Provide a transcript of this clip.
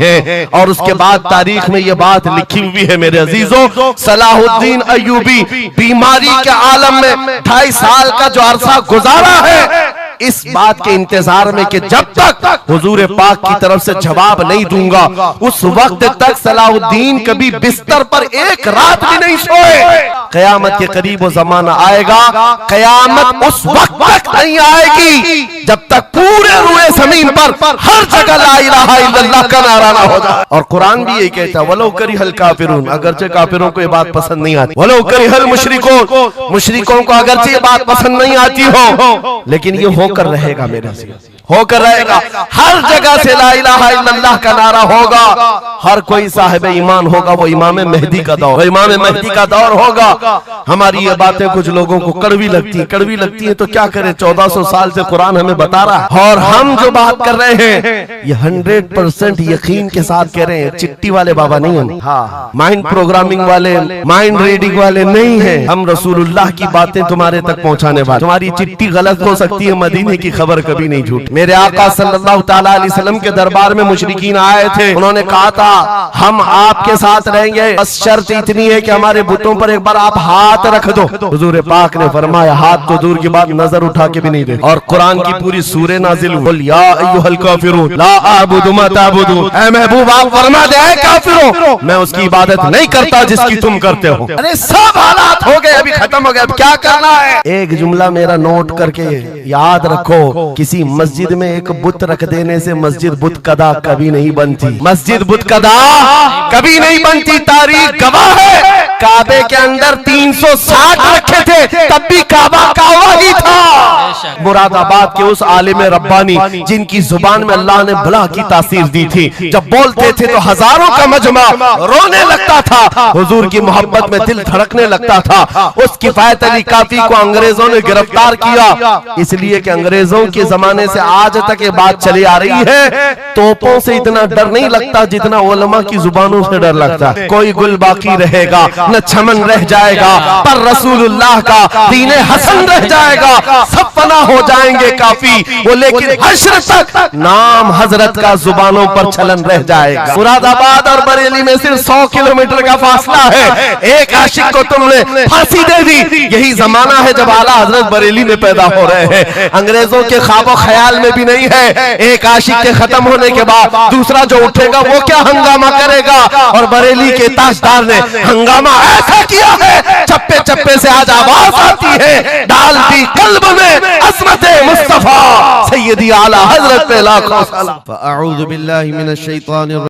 हैं। और उसके बाद तारीख में ये बात लिखी हुई है मेरे अजीजों, सलाहुद्दीन अय्यूबी बीमारी के आलम में 2.5 साल का जो अरसा गुजारा है, इस बात के इंतजार में कि जब तक हुजूर पाक की तरफ से जवाब नहीं दूंगा उस वक्त तक सलाहुद्दीन कभी बिस्तर पर एक रात भी नहीं सोए। कयामत के करीब वो जमाना आएगा, कयामत उस वक्त तक नहीं आएगी जब तक पूरे रुए जमीन पर हर जगह ला इलाहा इल्लल्लाह का नारा ना हो जाए। और कुरान भी यही कहता है, वलो करिहल काफिरून, अगरचे काफिरों को ये बात पसंद नहीं आती, वलो करिहल मुशरिकून, मुशरिकों को अगरचे ये बात पसंद नहीं आती हो, लेकिन ये होकर रहेगा मेरे से, होकर रहेगा। हर जगह से ला इलाहा इल्लल्लाह का नारा होगा, हर कोई साहिब ईमान होगा, वो इमाम मेहदी का दौर, इमाम मेहदी का दौर होगा। हमारी ये बातें कुछ लोगों को कड़वी लगती है तो क्या करें, 1400 साल से कुरान हमें बता रहा है और हम जो बात कर रहे हैं ये 100% यकीन के साथ कह रहे हैं। चिट्ठी वाले बाबा नहीं हम, हाँ, माइंड प्रोग्रामिंग वाले, माइंड रीडिंग वाले नहीं है हम। रसूलुल्लाह की बातें तुम्हारे तक पहुंचाने वाले। तुम्हारी चिट्ठी गलत हो सकती है, मदीने की खबर कभी नहीं झूठ। मेरे आका सल्लल्लाहु तआला अलैहि वसल्लम के दरबार में मुशरिकीन आए थे, उन्होंने कहा था हम आपके साथ रहेंगे, बस शर्त इतनी है कि हमारे बुतों पर एक बार आप हाथ रख दो। हुजूर पाक ने फरमाया हाथ तो दूर की बात, नजर उठा के भी नहीं दे। और कुरान की पूरी सूरह नाजिल हुई, या अय्युहल काफिरून ला अअबुदु मा ताबुदून, ऐ महबूब आप फरमा दे ऐ काफिरों मैं उसकी इबादत नहीं करता जिसकी तुम करते हो। अरे सब हालात हो गए, अभी खत्म हो गया, अब क्या करना है? एक जुमला मेरा नोट करके याद रखो, किसी मस्जिद में एक बुत रख देने से मस्जिद बुत कदा कभी नहीं बनती, मस्जिद बुत कदा कभी नहीं बनती। तारीख गवाह है, काबे के अंदर 360 रखे थे तब भी काबा काबा ही था। मुरादाबाद के उस आलिम रब्बानी जिनकी जुबान में अल्लाह ने भला की तासीर दी थी, जब बोलते थे तो हजारों का मजमा रोने लगता था, हुजूर की मोहब्बत में दिल धड़कने लगता था। उस किफायत अली काफी को अंग्रेजों ने गिरफ्तार किया, इसलिए कि अंग्रेजों के जमाने से आज तक ये बात चली आ रही है, तोपों से इतना डर नहीं लगता जितना उलमा की जुबानों से डर लगता है। कोई गुल बाकी रहेगा न चमन रह जाएगा, पर रसूलुल्लाह का दीने हसन रह जाएगा। सब फना हो जाएंगे काफी वो, लेकिन हश्र तक नाम हजरत का जुबानों पर चलन रह जाएगा। मुरादाबाद और बरेली में सिर्फ 100 किलोमीटर का फासला है, एक आशिक को तुमने फांसी दे दी। यही जमाना है जब आला हजरत बरेली में पैदा हो रहे हैं, अंग्रेजों के ख्वाबो ख्याल में भी नहीं है। एक आशिक के खत्म होने के बाद दूसरा जो उठेगा वो क्या हंगामा करेगा, और बरेली के ताजदार ने हंगामा ऐसा किया है, चप्पे चप्पे से आज आवाज आती है, डाल दी कल्ब में अज़मते मुस्तफा सैयदी आला हजरत पे लाखों सलाम।